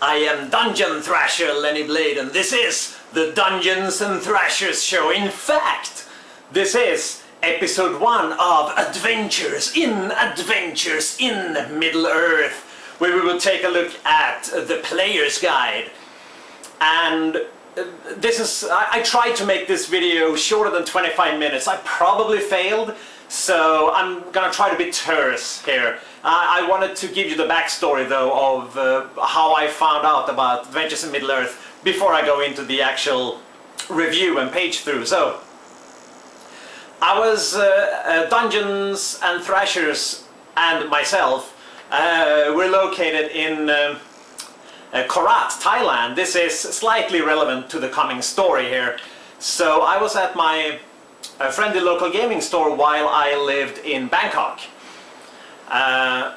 I am Dungeon Thrasher Lenny Blade, and this is the Dungeons and Thrashers show. In fact, this is episode 1 of Adventures in Middle-earth, where we will take a look at the player's guide. And this is, I tried to make this video shorter than 25 minutes. I probably failed, so I'm gonna try to be terse here. I wanted to give you the backstory though of how I found out about Adventures in Middle-earth before I go into the actual review and page through. So I was Dungeons and Thrashers and myself we're located in Korat, Thailand. This is slightly relevant to the coming story here. So I was at my friendly local gaming store while I lived in Bangkok. And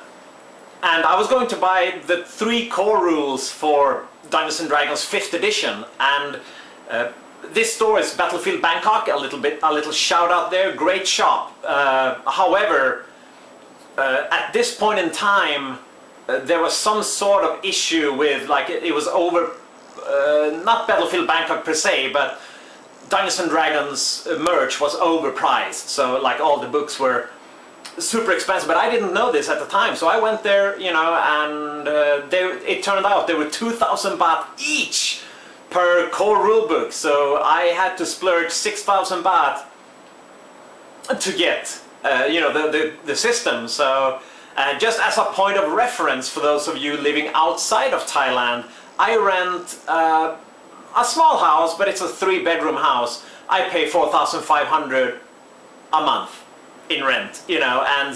I was going to buy the 3 core rules for Dungeons & Dragons 5th edition, and this store is Battlefield Bangkok. A little shout out there, great shop. However, at this point in time, there was some sort of issue with, like, it was over, not Battlefield Bangkok per se, but Dungeons & Dragons merch was overpriced, so like all the books were super expensive, but I didn't know this at the time, so I went there, you know, and it turned out there were 2,000 baht each per core rulebook, so I had to splurge 6,000 baht to get, you know, the system. So just as a point of reference for those of you living outside of Thailand, I rent a small house, but it's a 3-bedroom house. I pay 4,500 a month in rent, you know, and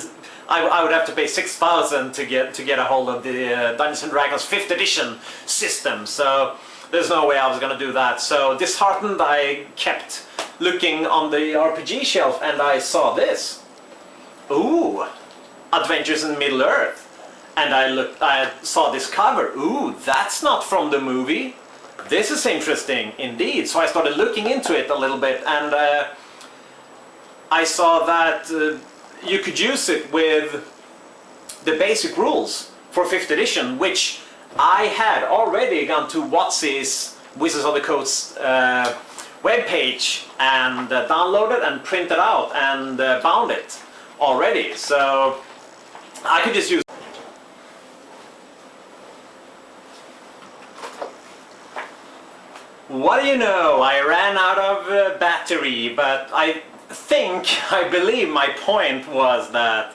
I would have to pay 6,000 to get a hold of the Dungeons & Dragons 5th edition system, so there's no way I was gonna do that. So disheartened, I kept looking on the RPG shelf and I saw this. Ooh, Adventures in Middle-earth. And I saw this cover. Ooh, that's not from the movie. This is interesting indeed. So I started looking into it a little bit, and I saw that you could use it with the basic rules for 5th edition, which I had already gone to Watsy's Wizards of the Coast webpage and downloaded and printed out and bound it already. So I could just use. What do you know? I ran out of battery, but I believe my point was that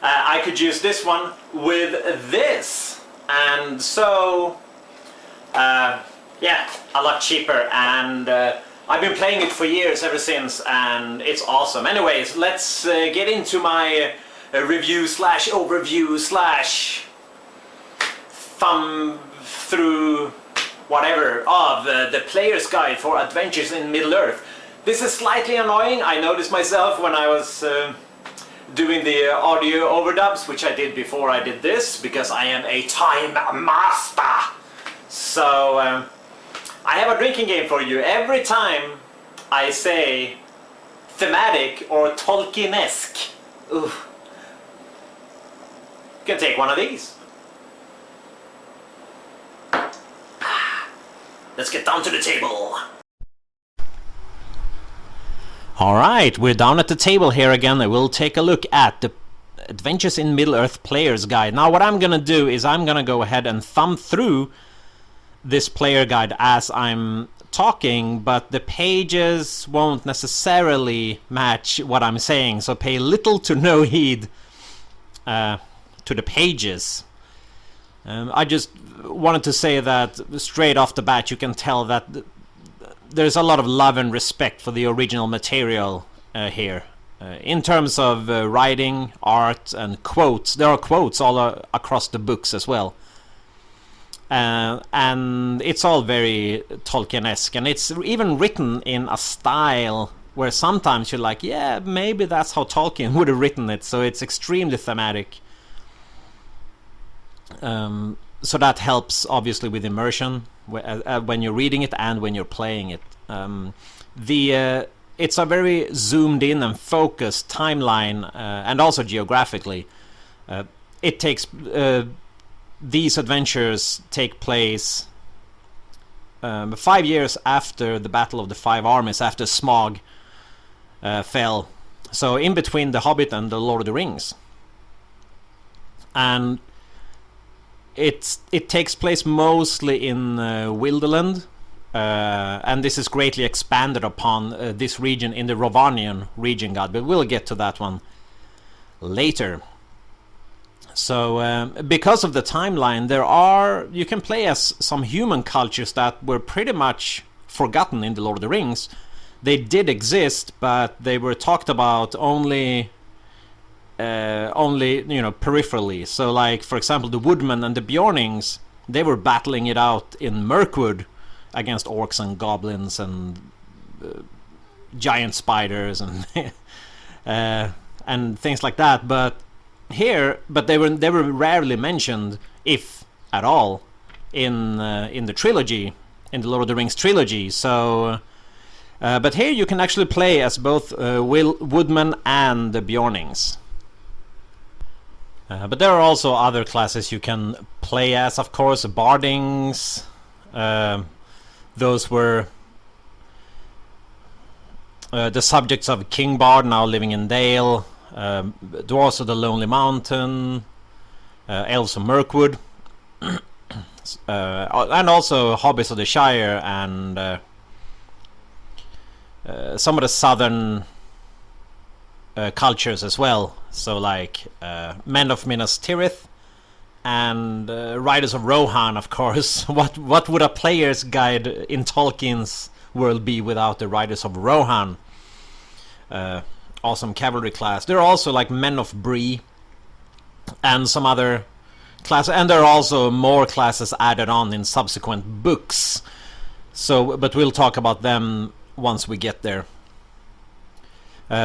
I could use this one with this, and so yeah, a lot cheaper, and I've been playing it for years ever since, and it's awesome. Anyways, let's get into my review slash overview slash thumb through whatever of the player's guide for Adventures in Middle-earth. This is slightly annoying. I noticed myself when I was doing the audio overdubs, which I did before I did this, because I am a time master. So I have a drinking game for you. Every time I say Thematic or Tolkienesque, ooh, you can take one of these. Let's get down to the table. Alright, we're down at the table here again, and we'll take a look at the Adventures in Middle-earth Player's Guide. Now what I'm gonna do is I'm gonna go ahead and thumb through this player guide as I'm talking, but the pages won't necessarily match what I'm saying, so pay little to no heed to the pages. I just wanted to say that straight off the bat you can tell that there's a lot of love and respect for the original material here. In terms of writing, art, and quotes, there are quotes all across the books as well. And it's all very Tolkienesque, and it's even written in a style where sometimes you're like, yeah, maybe that's how Tolkien would have written it, so it's extremely thematic. So that helps obviously with immersion when you're reading it and when you're playing it. It's a very zoomed in and focused timeline, and also geographically. It takes these adventures take place 5 years after the Battle of the Five Armies, after Smaug fell. So in between The Hobbit and The Lord of the Rings. And it takes place mostly in Wilderland, and this is greatly expanded upon this region in the Rovanian region guide, but we'll get to that one later. So because of the timeline, you can play as some human cultures that were pretty much forgotten in The Lord of the Rings. They did exist, but they were talked about only peripherally. So like, for example, the Woodmen and the Bjornings, they were battling it out in Mirkwood against orcs and goblins and giant spiders and and things like that. But they were rarely mentioned, if at all, in the trilogy, in the Lord of the Rings trilogy. So but here you can actually play as both Woodmen and the Bjornings. But there are also other classes you can play as, of course. Bardings, those were the subjects of King Bard, now living in Dale. Dwarves of the Lonely Mountain, Elves of Mirkwood, and also Hobbits of the Shire, and some of the southern cultures as well. So like Men of Minas Tirith and Riders of Rohan, of course. What would a player's guide in Tolkien's world be without the Riders of Rohan? Awesome cavalry class. There are also like Men of Bree and some other classes, and there are also more classes added on in subsequent books. So, but we'll talk about them once we get there.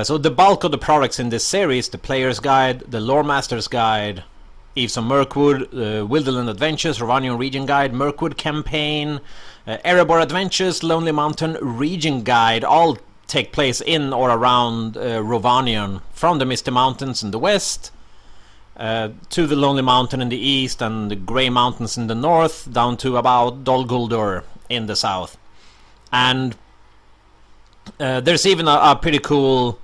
So the bulk of the products in this series: the Player's Guide, the Lore Master's Guide, Eves of Mirkwood, Wilderland Adventures, Rovanian Region Guide, Mirkwood Campaign, Erebor Adventures, Lonely Mountain Region Guide, all take place in or around Rovanion, from the Misty Mountains in the west to the Lonely Mountain in the east and the Grey Mountains in the north, down to about Dol Guldur in the south. And there's even a pretty cool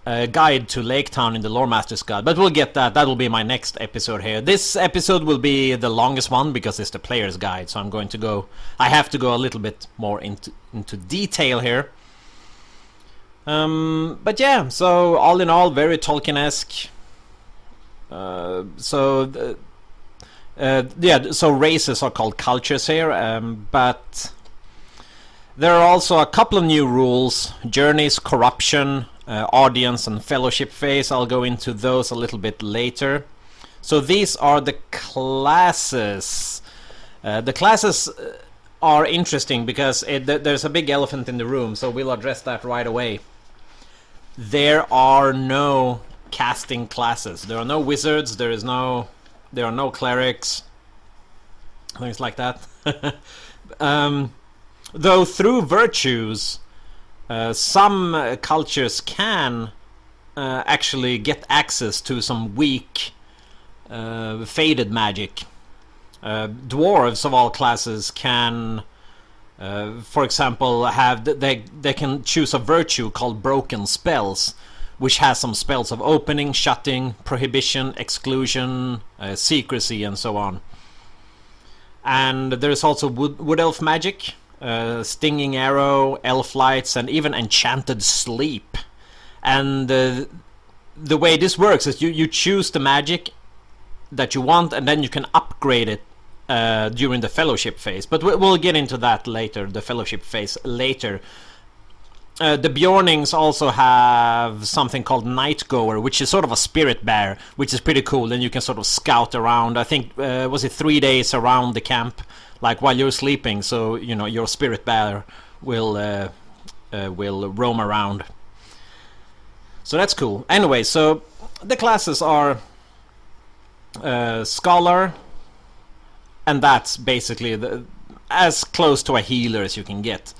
guide to Lake Town in the Lore Master's Guide, but we'll get that. That will be my next episode here. This episode will be the longest one because it's the Player's Guide, so I have to go a little bit more into detail here. But yeah, so all in all, very Tolkienesque. So races are called cultures here, but there are also a couple of new rules: journeys, corruption, audience, and fellowship phase. I'll go into those a little bit later. So these are the classes. The classes are interesting because there's a big elephant in the room, so we'll address that right away. There are no casting classes. There are no wizards. There are no clerics. Things like that. Though through virtues, some cultures can actually get access to some weak, faded magic. Dwarves of all classes can, for example, they can choose a virtue called Broken Spells, which has some spells of opening, shutting, prohibition, exclusion, secrecy, and so on. And there's also wood elf magic, stinging arrow, elf lights, and even enchanted sleep. And the way this works is you choose the magic that you want, and then you can upgrade it during the fellowship phase. But we'll get into that later, the fellowship phase later. The Bjornings also have something called Nightgoer, which is sort of a spirit bear, which is pretty cool. And you can sort of scout around. I think was it 3 days around the camp, like while you're sleeping. So you know your spirit bear will roam around. So that's cool. Anyway, so the classes are Scholar, and that's basically as close to a healer as you can get.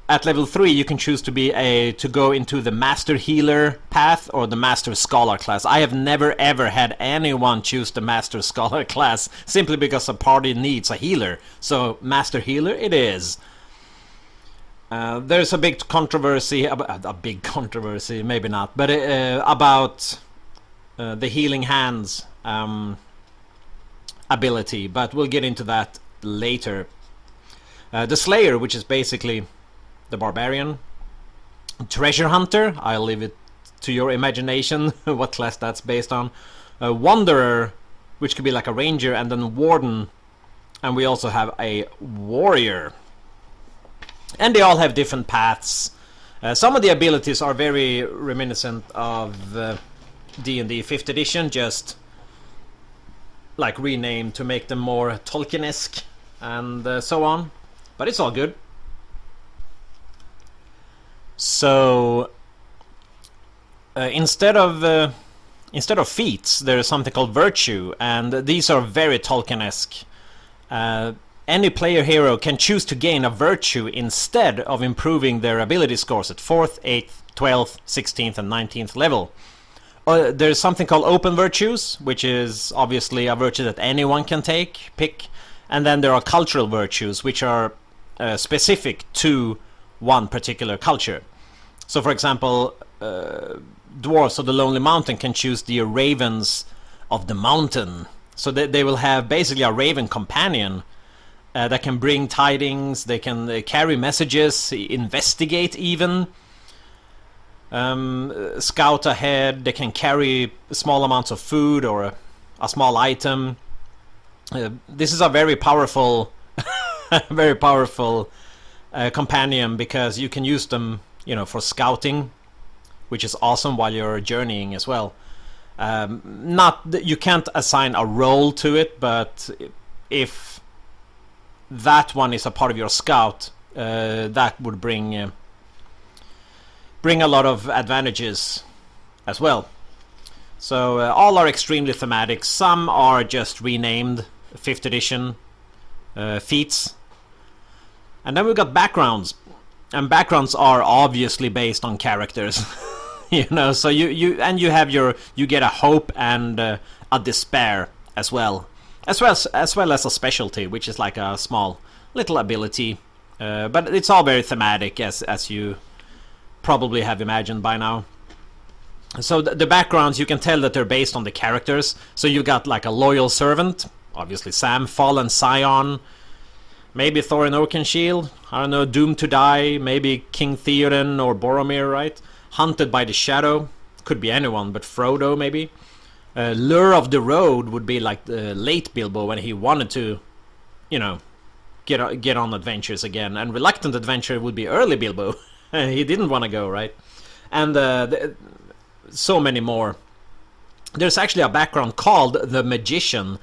at level 3 you can choose to go into the Master Healer path or the Master Scholar class. I have never ever had anyone choose the Master Scholar class simply because a party needs a healer. So Master Healer it is. There's a big controversy, maybe not, but about the Healing Hands ability, but we'll get into that later. The Slayer, which is basically the Barbarian. Treasure Hunter, I'll leave it to your imagination what class that's based on. Wanderer, which could be like a Ranger, and then Warden, and we also have a Warrior. And they all have different paths. Some of the abilities are very reminiscent of D&D 5th edition, just like renamed to make them more Tolkienesque and so on. But it's all good. So instead of feats, there is something called virtue, and these are very Tolkienesque. Any player hero can choose to gain a virtue instead of improving their ability scores at 4th, 8th, 12th, 16th and 19th level. There's something called open virtues, which is obviously a virtue that anyone can pick. And then there are cultural virtues, which are specific to one particular culture. So for example, dwarves of the Lonely Mountain can choose the Ravens of the Mountain. So they will have basically a raven companion that can bring tidings, they can carry messages, investigate even, scout ahead, they can carry small amounts of food or a small item. This is a very powerful very powerful companion, because you can use them, you know, for scouting, which is awesome while you're journeying as well. You can't assign a role to it, but if that one is a part of your scout, that would bring a lot of advantages as well. So all are extremely thematic. Some are just renamed 5th edition feats. And then we've got backgrounds, and backgrounds are obviously based on characters. You know, so you get a hope and a despair as well as a specialty, which is like a small little ability, but it's all very thematic, as you probably have imagined by now. So the backgrounds, you can tell that they're based on the characters. So you've got like a loyal servant, obviously Sam, fallen scion, maybe Thorin Oakenshield, I don't know, doomed to die, maybe King Theoden or Boromir, right? Hunted by the Shadow, could be anyone, but Frodo maybe. Lure of the Road would be like the late Bilbo when he wanted to, you know, get on adventures again. And Reluctant Adventure would be early Bilbo. He didn't want to go, right? And so many more. There's actually a background called the Magician,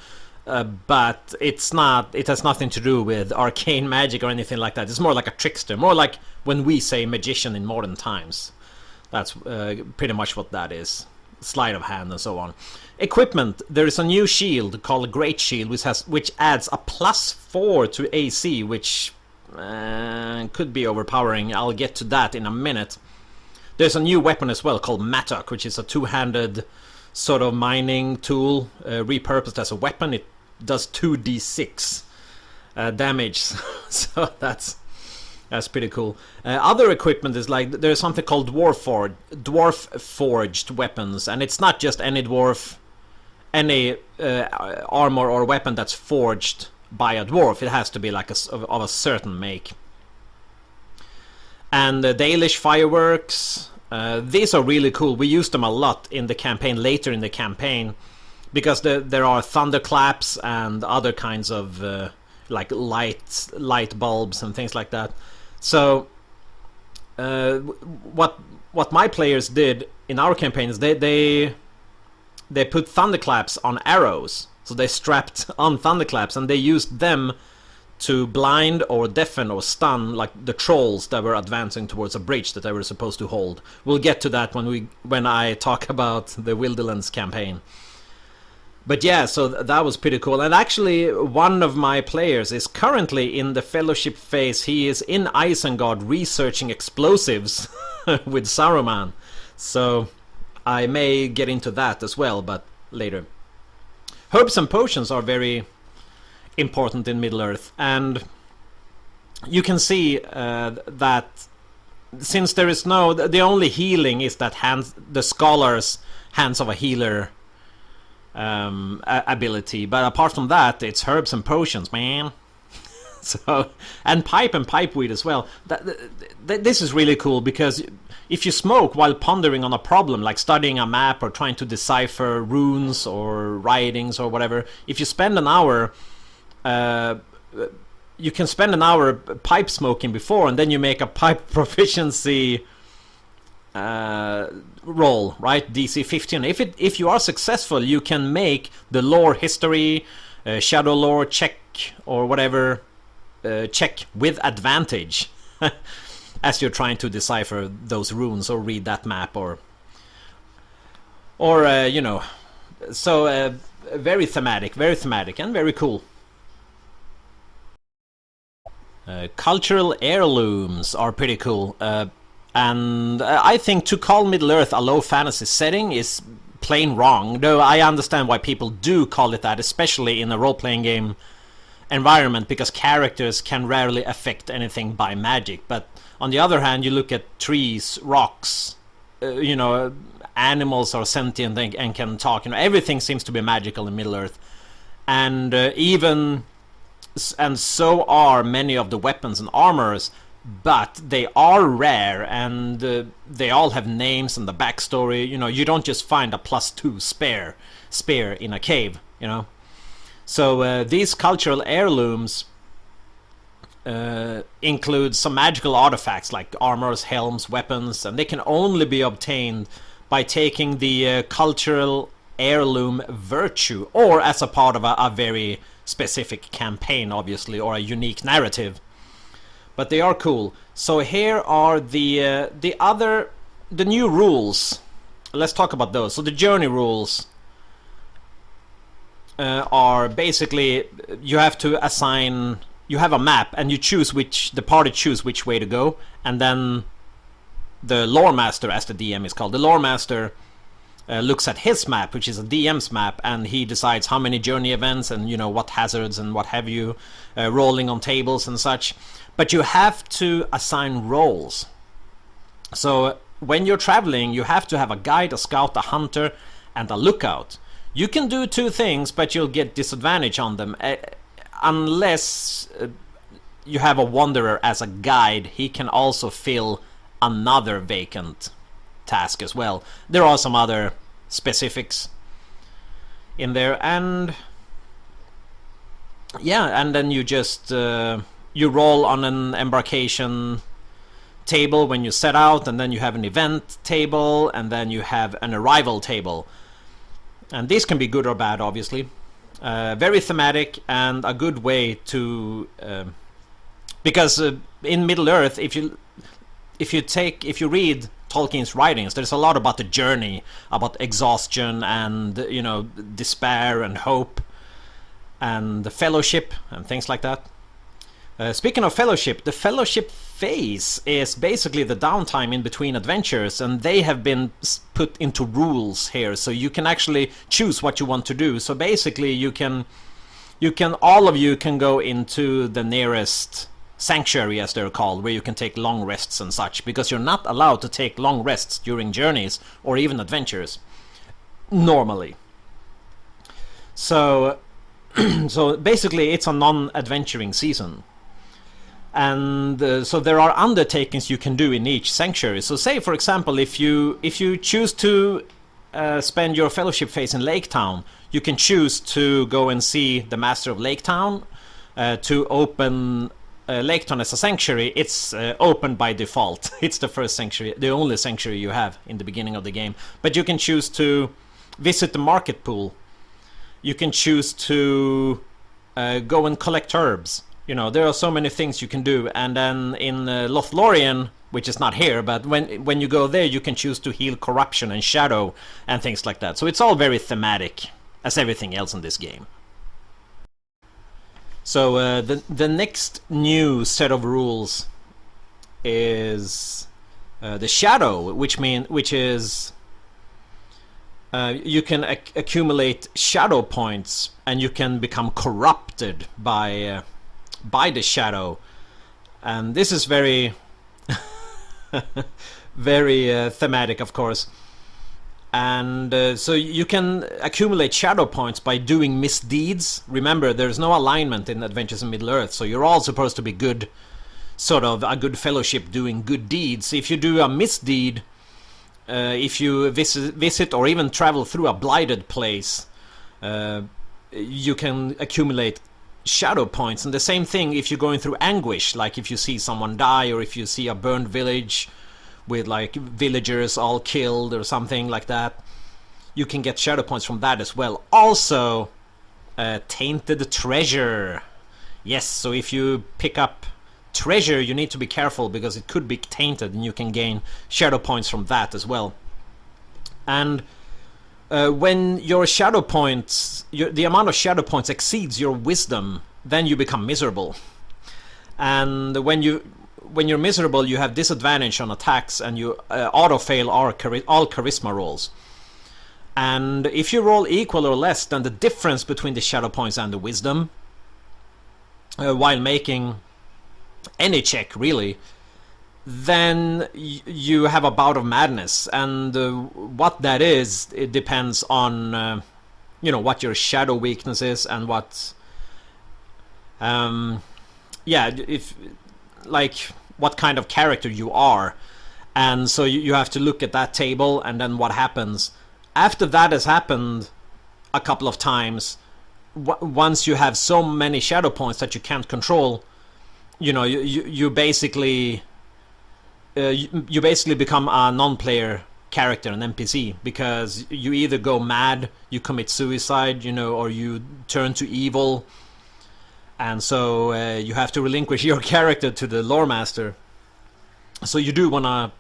but it's not. It has nothing to do with arcane magic or anything like that. It's more like a trickster, more like when we say magician in modern times. That's pretty much what that is. Sleight of hand and so on. Equipment. There is a new shield called Great Shield, which adds a +4 to AC, which could be overpowering. I'll get to that in a minute. There's a new weapon as well called Mattock, which is a two-handed sort of mining tool repurposed as a weapon. It does 2d6 damage, so that's pretty cool. Other equipment is like, there's something called dwarf forged weapons, and it's not just any dwarf, any armor or weapon that's forged by a dwarf. It has to be like of a certain make. And Dalish fireworks, these are really cool. We used them a lot in the campaign, later in the campaign, because there are thunderclaps and other kinds of like light bulbs and things like that. So what my players did in our campaigns, they put thunderclaps on arrows. So they strapped on thunderclaps and they used them to blind or deafen or stun like the trolls that were advancing towards a bridge that they were supposed to hold. We'll get to that when I talk about the Wildlands campaign. But yeah, so that was pretty cool. And actually, one of my players is currently in the fellowship phase. He is in Isengard researching explosives with Saruman. So I may get into that as well, but later. Herbs and potions are very important in Middle-earth. And you can see that since there is no... The only healing is that the Scholar's Hands of a Healer ability, but apart from that, it's herbs and potions, man. So, and pipeweed as well. This is really cool, because if you smoke while pondering on a problem, like studying a map or trying to decipher runes or writings or whatever, if you spend an hour, you can spend an hour pipe smoking before, and then you make a pipe proficiency roll, right? DC 15. If you are successful, you can make the lore history, shadow lore check or whatever check with advantage as you're trying to decipher those runes or read that map or you know. So very thematic and very cool. Cultural heirlooms are pretty cool. And I think to call Middle-earth a low fantasy setting is plain wrong, though I understand why people do call it that, especially in a role-playing game environment, because characters can rarely affect anything by magic. But on the other hand, you look at trees, rocks, you know, animals are sentient and can talk. You know, everything seems to be magical in Middle-earth. And and so are many of the weapons and armors. But they are rare, and they all have names and the backstory. You know, you don't just find a +2 spear in a cave, you know. So these cultural heirlooms include some magical artifacts like armors, helms, weapons, and they can only be obtained by taking the cultural heirloom virtue, or as a part of a very specific campaign, obviously, or a unique narrative. But they are cool. So here are the new rules. Let's talk about those. So the journey rules are basically, you have to assign, you have a map and you choose the party choose which way to go, and then the lore master, as the DM is called, the lore master looks at his map, which is a DM's map, and he decides how many journey events and, you know, what hazards and what have you, rolling on tables and such. But you have to assign roles. So when you're traveling, you have to have a guide, a scout, a hunter, and a lookout. You can do 2 things, but you'll get disadvantage on them. Unless you have a wanderer as a guide, he can also fill another vacant task as well. There are some other specifics in there, and yeah, and then you just you roll on an embarkation table when you set out, and then you have an event table, and then you have an arrival table. And these can be good or bad, obviously. Very thematic and a good way to because in Middle-earth, if you read Tolkien's writings, there's a lot about the journey, about exhaustion and, you know, despair and hope and the fellowship and things like that. Speaking of fellowship, the fellowship phase is basically the downtime in between adventures, and they have been put into rules here, so you can actually choose what you want to do. So basically all of you can go into the nearest sanctuary, as they're called, where you can take long rests and such, because you're not allowed to take long rests during journeys or even adventures normally. So so basically it's a non-adventuring season. And so there are undertakings you can do in each sanctuary. So say, for example, if you choose to spend your fellowship phase in Lake Town, you can choose to go and see the Master of Lake Town, to open Lake Town as a sanctuary. It's open by default. It's the first sanctuary, the only sanctuary you have in the beginning of the game. But you can choose to visit the market pool. You can choose to go and collect herbs. You know, there are so many things you can do. And then in Lothlorien, which is not here, but when you go there, you can choose to heal corruption and shadow and things like that. So it's all very thematic. as everything else in this game. So the next new set of rules is the shadow, which is you can accumulate shadow points, and you can become corrupted by the shadow, and this is very very thematic, of course. And so you can accumulate shadow points by doing misdeeds. Remember, there's no alignment in Adventures in Middle-earth, so you're all supposed to be good, sort of a good fellowship doing good deeds. If you do a misdeed, if you visit or even travel through a blighted place, you can accumulate shadow points. And the same thing if you're going through anguish, like if you see someone die, or if you see a burned village with like villagers all killed or something like that, you can get shadow points from that as well. Also, tainted treasure. Yes, so if you pick up treasure, you need to be careful because it could be tainted, and you can gain shadow points from that as well. And when your shadow points, the amount of shadow points exceeds your wisdom, then you become miserable. And when you're miserable, you have disadvantage on attacks, and you auto-fail all charisma rolls. And if you roll equal or less than the difference between the shadow points and the wisdom, while making any check, really, then you have a bout of madness. And what that is, it depends on what your shadow weakness is, and what what kind of character you are. And so you have to look at that table, and then what happens after that has happened a couple of times. Once you have so many shadow points that you can't control, you basically become a non-player character, an NPC, because you either go mad, you commit suicide, or you turn to evil. And so you have to relinquish your character to the lore master. So you do wanna...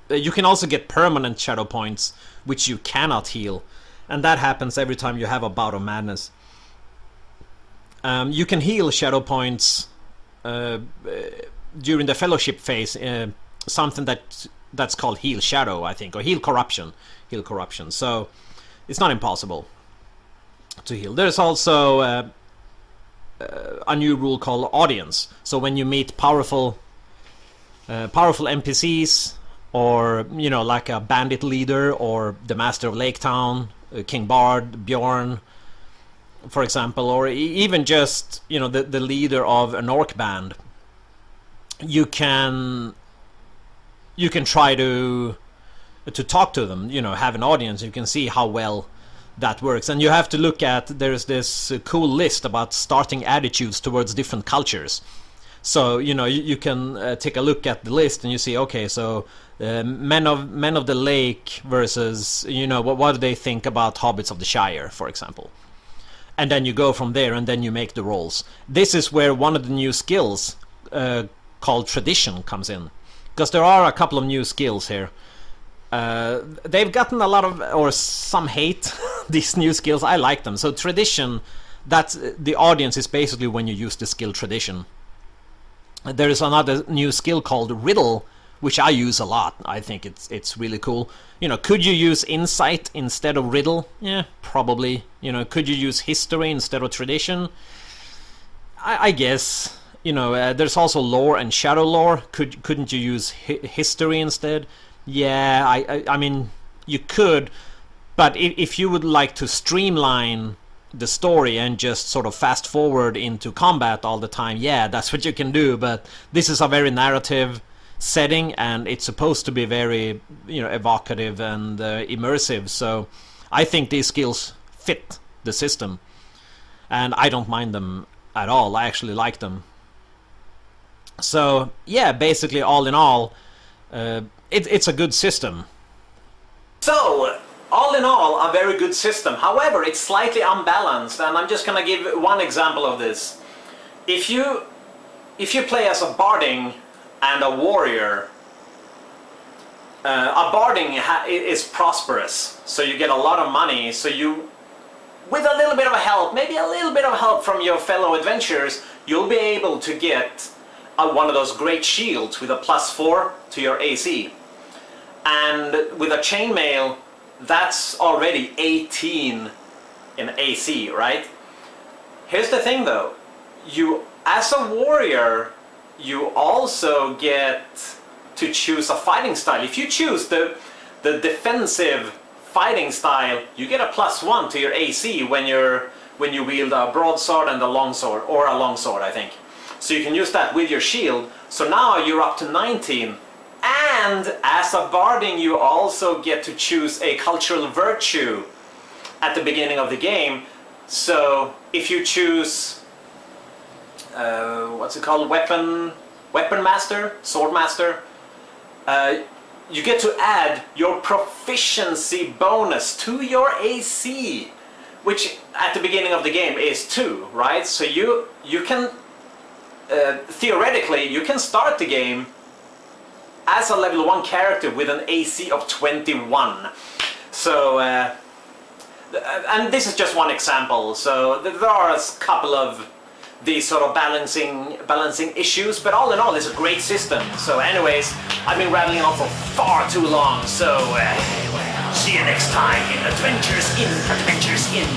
you can also get permanent shadow points, which you cannot heal. And that happens every time you have a bout of madness. You can heal shadow points during the fellowship phase. Something that's called heal shadow, I think, or heal corruption. Heal corruption. So it's not impossible to heal. There's also... a new rule called audience. So when you meet powerful NPCs, or like a bandit leader, or the master of Lake Town, King Bard, Bjorn, for example, or even just the leader of an orc band, you can try to talk to them, have an audience. You can see how well that works. And you have to look at, there's this cool list about starting attitudes towards different cultures. So you can take a look at the list, and you see, okay, so men of the lake versus what do they think about hobbits of the Shire, for example. And then you go from there, and then you make the rolls. This is where one of the new skills called tradition comes in, because there are a couple of new skills here. They've gotten a lot of, or some hate, these new skills. I like them. So tradition, that's the audience, is basically when you use the skill tradition. There is another new skill called riddle, which I use a lot. I think it's really cool. Could you use insight instead of riddle? Yeah, probably. Could you use history instead of tradition? I guess. There's also lore and shadow lore. Couldn't you use history instead? Yeah, I mean, you could, but if you would like to streamline the story and just sort of fast forward into combat all the time, yeah, that's what you can do. But this is a very narrative setting, and it's supposed to be very, evocative and immersive. So I think these skills fit the system, and I don't mind them at all. I actually like them. So yeah, basically, all in all, it's a good system. So, all in all, a very good system. However, it's slightly unbalanced, and I'm just gonna give one example of this. If you play as a barding and a warrior, a barding is prosperous, so you get a lot of money, so with a little bit of help, maybe a little bit of help from your fellow adventurers, you'll be able to get one of those great shields with a +4 to your AC. And with a chainmail, that's already 18 in AC, right? Here's the thing though, you, as a warrior, you also get to choose a fighting style. If you choose the defensive fighting style, you get a +1 to your AC when you wield a broadsword and a longsword, or a longsword, I think. So you can use that with your shield. So now you're up to 19. And as a barding, you also get to choose a cultural virtue at the beginning of the game. So if you choose, what's it called, weapon master, sword master, you get to add your proficiency bonus to your AC, which at the beginning of the game is 2, right? So you can, theoretically, you can start the game as a level 1 character with an AC of 21. So, and this is just one example, so there are a couple of these sort of balancing issues, but all in all, it's a great system. So anyways, I've been rattling on for far too long, so see you next time in Adventures in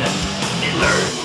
Middle-earth.